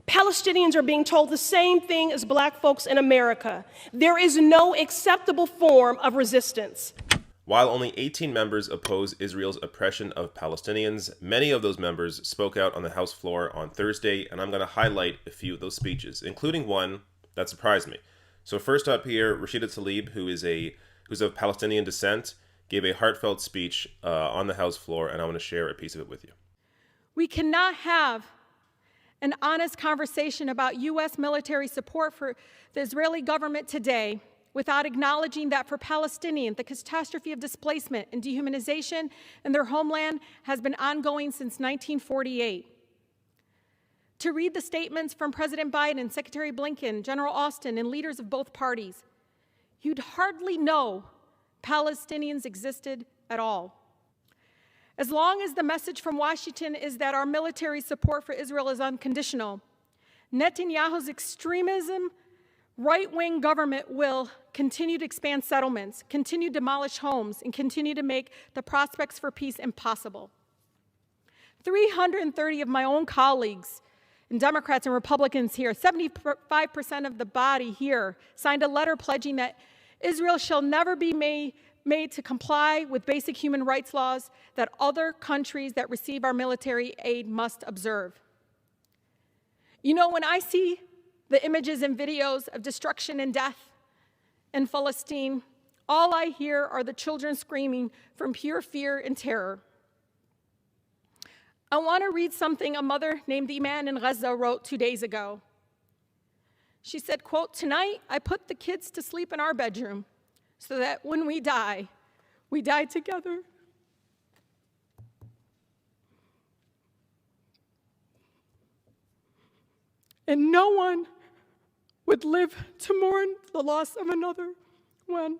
Palestinians are being told the same thing as Black folks in America. There is no acceptable form of resistance. While only 18 members oppose Israel's oppression of Palestinians, many of those members spoke out on the House floor on Thursday, and I'm going to highlight a few of those speeches, including one that surprised me. So first up here, Rashida Tlaib, who's of Palestinian descent, gave a heartfelt speech on the House floor, and I want to share a piece of it with you. We cannot have an honest conversation about U.S. military support for the Israeli government today without acknowledging that for Palestinians, the catastrophe of displacement and dehumanization in their homeland has been ongoing since 1948. To read the statements from President Biden, Secretary Blinken, General Austin, and leaders of both parties, you'd hardly know Palestinians existed at all. As long as the message from Washington is that our military support for Israel is unconditional, Netanyahu's extremism, right-wing government will continue to expand settlements, continue to demolish homes, and continue to make the prospects for peace impossible. 330 of my own colleagues, and Democrats and Republicans here, 75% of the body here, signed a letter pledging that Israel shall never be made to comply with basic human rights laws that other countries that receive our military aid must observe. You know, when I see the images and videos of destruction and death in Palestine, all I hear are the children screaming from pure fear and terror. I want to read something a mother named Iman in Gaza wrote 2 days ago. She said, quote, "Tonight I put the kids to sleep in our bedroom so that when we die together." And no one would live to mourn the loss of another one.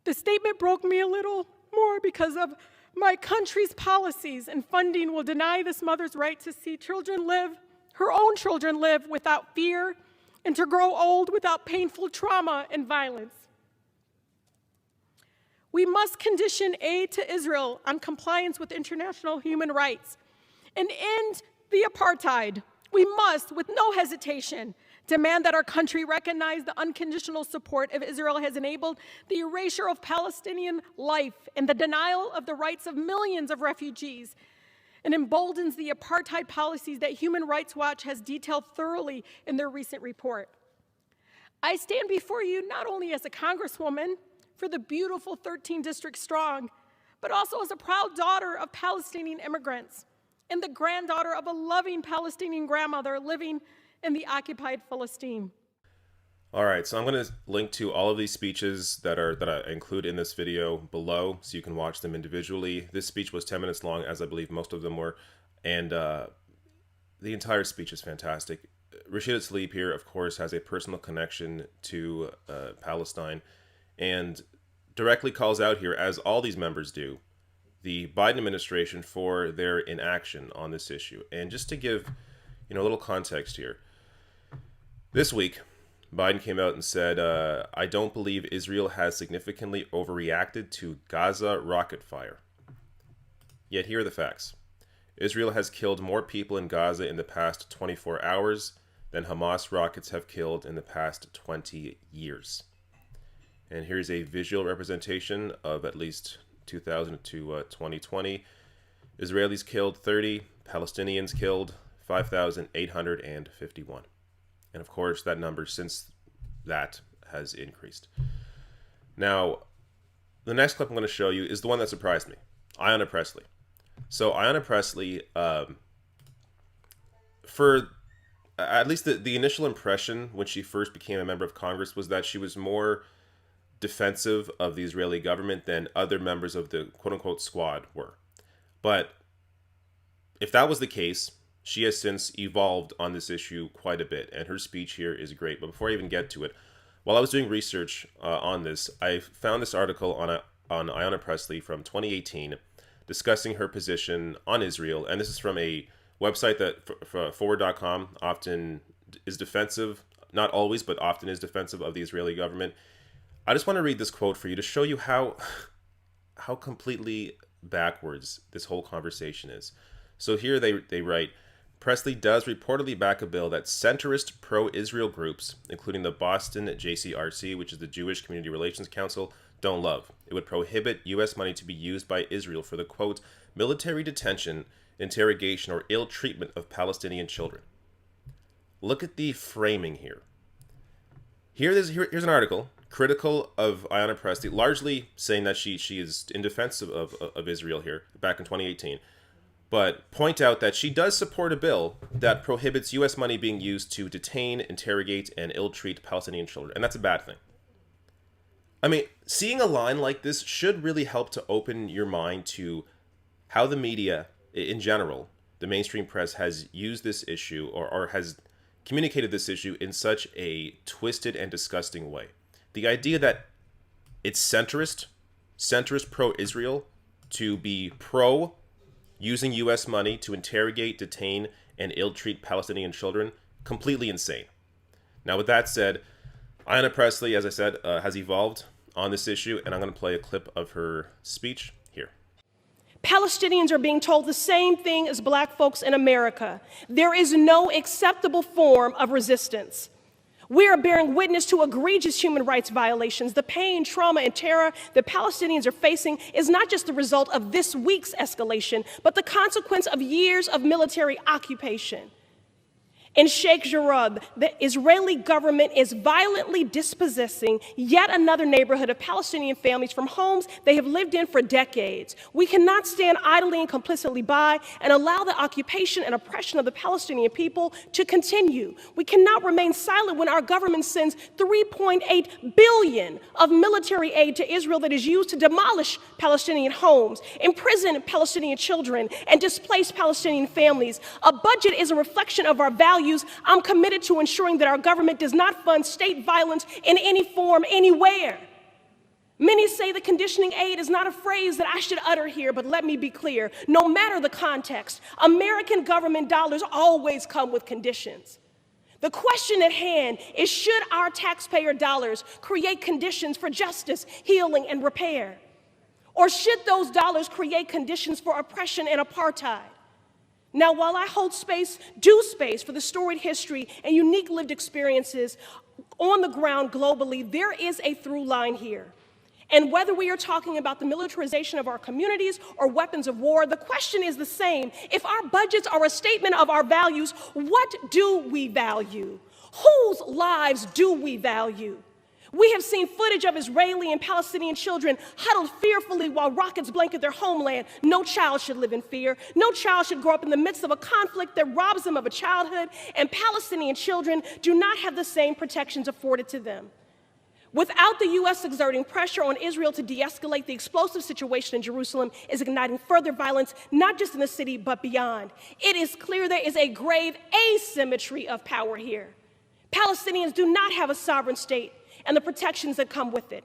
The statement broke me a little more because of my country's policies and funding will deny this mother's right to see children live, her own children live without fear and to grow old without painful trauma and violence. We must condition aid to Israel on compliance with international human rights and end the apartheid. We must, with no hesitation, demand that our country recognize the unconditional support of Israel has enabled the erasure of Palestinian life and the denial of the rights of millions of refugees and emboldens the apartheid policies that Human Rights Watch has detailed thoroughly in their recent report. I stand before you not only as a Congresswoman for the beautiful 13 districts strong, but also as a proud daughter of Palestinian immigrants and the granddaughter of a loving Palestinian grandmother living in the occupied Palestine. All right, so I'm going to link to all of these speeches that I include in this video below, so you can watch them individually. This speech was 10 minutes long, as I believe most of them were, and the entire speech is fantastic. Rashida Tlaib here, of course, has a personal connection to Palestine, and directly calls out here, as all these members do, the Biden administration for their inaction on this issue. And just to give a little context here, this week, Biden came out and said, I don't believe Israel has significantly overreacted to Gaza rocket fire. Yet here are the facts. Israel has killed more people in Gaza in the past 24 hours than Hamas rockets have killed in the past 20 years. And here's a visual representation of at least 2000 to 2020. Israelis killed 30, Palestinians killed 5,851. And of course, that number since that has increased. Now, the next clip I'm going to show you is the one that surprised me. Ayanna Pressley. So Ayanna Pressley, for at least the initial impression when she first became a member of Congress was that she was more defensive of the Israeli government than other members of the quote-unquote squad were. But if that was the case, she has since evolved on this issue quite a bit, and her speech here is great. But before I even get to it, while I was doing research on this, I found this article on Ayanna Pressley from 2018 discussing her position on Israel, and this is from a website that forward.com often is defensive, not always, but often is defensive of the Israeli government. I just want to read this quote for you to show you how completely backwards this whole conversation is. So here they write, Presley does reportedly back a bill that centrist pro-Israel groups, including the Boston JCRC, which is the Jewish Community Relations Council, don't love. It would prohibit U.S. money to be used by Israel for the, quote, military detention, interrogation, or ill treatment of Palestinian children. Look at the framing here. Here's an article critical of Ayanna Pressley, largely saying that she is in defense of Israel here back in 2018, but point out that she does support a bill that prohibits U.S. money being used to detain, interrogate, and ill-treat Palestinian children, and that's a bad thing. I mean, seeing a line like this should really help to open your mind to how the media, in general, the mainstream press, has used this issue or has communicated this issue in such a twisted and disgusting way. The idea that it's centrist pro-Israel to be pro using U.S. money to interrogate, detain, and ill-treat Palestinian children, completely insane. Now, with that said, Ayanna Pressley, as I said, has evolved on this issue, and I'm going to play a clip of her speech here. Palestinians are being told the same thing as black folks in America. There is no acceptable form of resistance. We are bearing witness to egregious human rights violations. The pain, trauma, and terror that Palestinians are facing is not just the result of this week's escalation, but the consequence of years of military occupation. In Sheikh Jarrah, the Israeli government is violently dispossessing yet another neighborhood of Palestinian families from homes they have lived in for decades. We cannot stand idly and complicitly by and allow the occupation and oppression of the Palestinian people to continue. We cannot remain silent when our government sends $3.8 billion of military aid to Israel that is used to demolish Palestinian homes, imprison Palestinian children, and displace Palestinian families. A budget is a reflection of our values. I'm committed to ensuring that our government does not fund state violence in any form, anywhere. Many say that conditioning aid is not a phrase that I should utter here, but let me be clear. No matter the context, American government dollars always come with conditions. The question at hand is, should our taxpayer dollars create conditions for justice, healing, and repair? Or should those dollars create conditions for oppression and apartheid? Now, while I hold space for the storied history and unique lived experiences on the ground globally, there is a through line here. And whether we are talking about the militarization of our communities or weapons of war, the question is the same. If our budgets are a statement of our values, what do we value? Whose lives do we value? We have seen footage of Israeli and Palestinian children huddled fearfully while rockets blanket their homeland. No child should live in fear. No child should grow up in the midst of a conflict that robs them of a childhood, and Palestinian children do not have the same protections afforded to them. Without the U.S. exerting pressure on Israel to de-escalate, the explosive situation in Jerusalem is igniting further violence, not just in the city, but beyond. It is clear there is a grave asymmetry of power here. Palestinians do not have a sovereign state and the protections that come with it.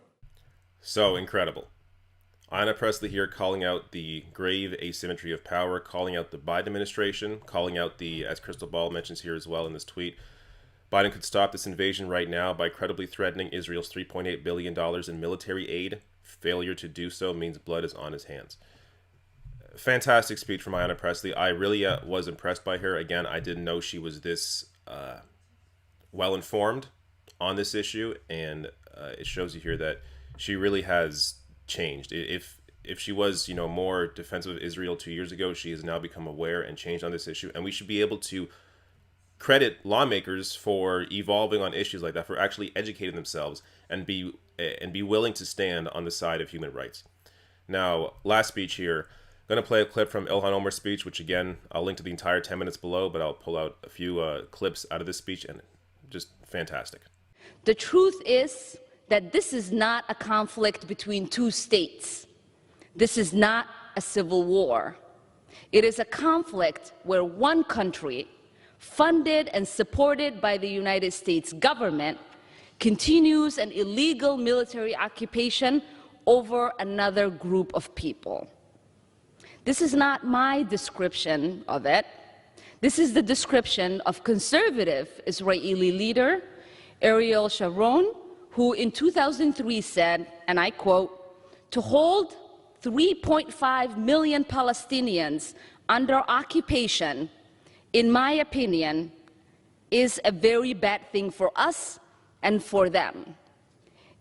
So incredible. Ayanna Pressley here calling out the grave asymmetry of power, calling out the Biden administration, calling out the, as Crystal Ball mentions here as well in this tweet, Biden could stop this invasion right now by credibly threatening Israel's $3.8 billion in military aid. Failure to do so means blood is on his hands. Fantastic speech from Ayanna Pressley. I really was impressed by her. Again, I didn't know she was this well-informed on this issue, and it shows you here that she really has changed. If she was, more defensive of Israel 2 years ago, she has now become aware and changed on this issue, and we should be able to credit lawmakers for evolving on issues like that, for actually educating themselves and be willing to stand on the side of human rights. Now, last speech here. I'm going to play a clip from Ilhan Omar's speech, which again, I'll link to the entire 10 minutes below, but I'll pull out a few clips out of this speech, and just fantastic. The truth is that this is not a conflict between two states. This is not a civil war. It is a conflict where one country, funded and supported by the United States government, continues an illegal military occupation over another group of people. This is not my description of it. This is the description of conservative Israeli leader Ariel Sharon, who in 2003 said, and I quote, "To hold 3.5 million Palestinians under occupation in my opinion, is a very bad thing for us and for them.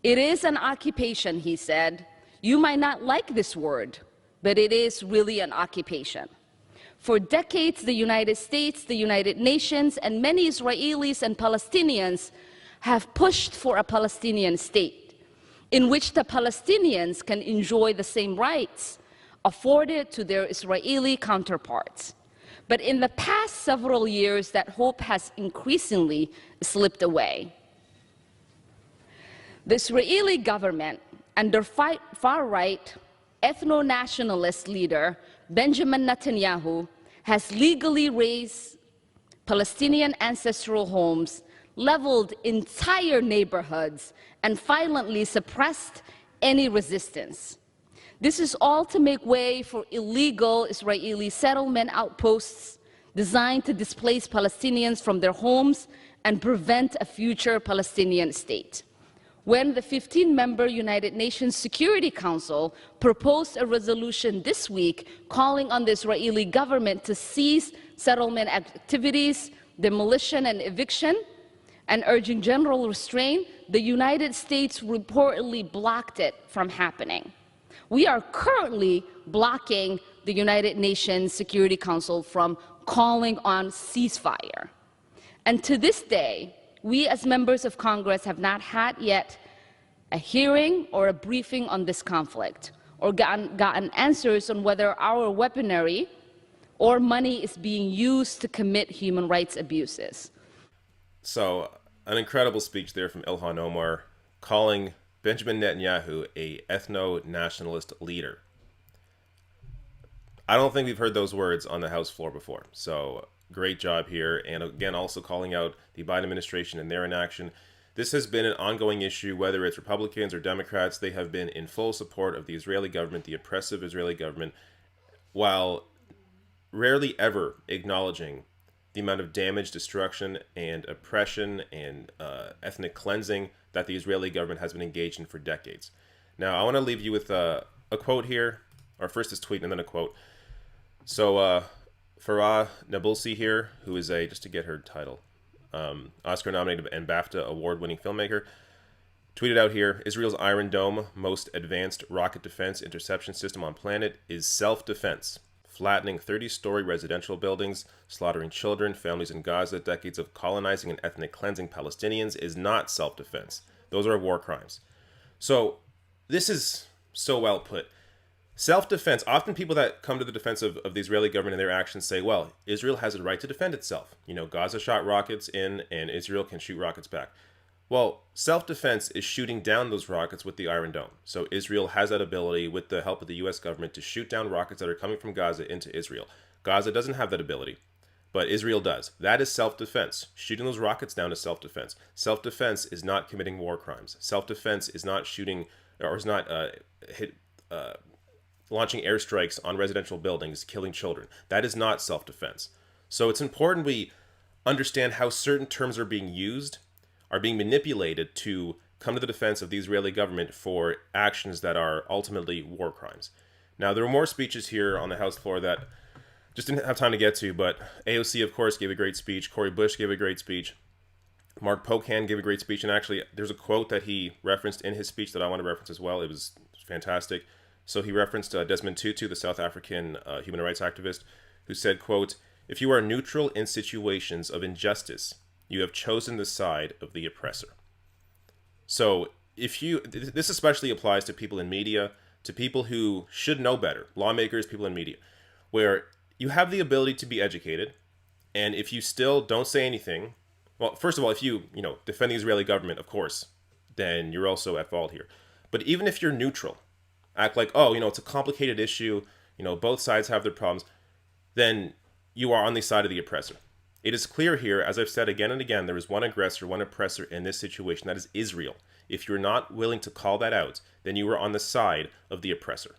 It is an occupation, he said. You might not like this word, but it is really an occupation. For decades, the United States, the United Nations, and many Israelis and Palestinians have pushed for a Palestinian state in which the Palestinians can enjoy the same rights afforded to their Israeli counterparts. But in the past several years, that hope has increasingly slipped away. The Israeli government, under far-right ethno-nationalist leader Benjamin Netanyahu, has legally razed Palestinian ancestral homes, leveled entire neighborhoods, and violently suppressed any resistance. This is all to make way for illegal Israeli settlement outposts designed to displace Palestinians from their homes and prevent a future Palestinian state. When the 15-member United Nations Security Council proposed a resolution this week calling on the Israeli government to cease settlement activities, demolition and eviction, and urging general restraint, the United States reportedly blocked it from happening. We are currently blocking the United Nations Security Council from calling on ceasefire. And to this day, we as members of Congress have not had yet a hearing or a briefing on this conflict, or gotten answers on whether our weaponry or money is being used to commit human rights abuses. So, an incredible speech there from Ilhan Omar, calling Benjamin Netanyahu a ethno-nationalist leader. I don't think we've heard those words on the House floor before. So, great job here. And again, also calling out the Biden administration and their inaction. This has been an ongoing issue, whether it's Republicans or Democrats. They have been in full support of the Israeli government, the oppressive Israeli government, while rarely ever acknowledging the amount of damage, destruction, and oppression and ethnic cleansing that the Israeli government has been engaged in for decades. Now, I want to leave you with a quote here, or first this tweet and then a quote. So, Farah Nabulsi here, who is just to get her title, Oscar-nominated and BAFTA award-winning filmmaker, tweeted out here, Israel's Iron Dome, most advanced rocket defense interception system on planet, is self-defense, flattening 30-story residential buildings, slaughtering children, families in Gaza, decades of colonizing and ethnic cleansing Palestinians is not self-defense. Those are war crimes. So this is so well put. Self-defense, often people that come to the defense of the Israeli government and their actions say, well, Israel has a right to defend itself. You know, Gaza shot rockets in and Israel can shoot rockets back. Well, self-defense is shooting down those rockets with the Iron Dome. So Israel has that ability, with the help of the U.S. government, to shoot down rockets that are coming from Gaza into Israel. Gaza doesn't have that ability, but Israel does. That is self-defense. Shooting those rockets down is self-defense. Self-defense is not committing war crimes. Self-defense is not shooting, or is not launching airstrikes on residential buildings, killing children. That is not self-defense. So it's important we understand how certain terms are being used, are being manipulated to come to the defense of the Israeli government for actions that are ultimately war crimes. Now, there were more speeches here on the House floor that just didn't have time to get to, but AOC, of course, gave a great speech. Cori Bush gave a great speech. Mark Pocan gave a great speech. And actually, there's a quote that he referenced in his speech that I want to reference as well. It was fantastic. So he referenced Desmond Tutu, the South African human rights activist, who said, quote, "If you are neutral in situations of injustice, you have chosen the side of the oppressor." So this especially applies to people in media, to people who should know better, lawmakers, people in media, where you have the ability to be educated, and if you still don't say anything, well, first of all, if you defend the Israeli government, of course, then you're also at fault here. But even if you're neutral, act like, oh, it's a complicated issue, both sides have their problems, then you are on the side of the oppressor. It is clear here, as I've said again and again, there is one aggressor, one oppressor in this situation, that is Israel. If you're not willing to call that out, then you are on the side of the oppressor.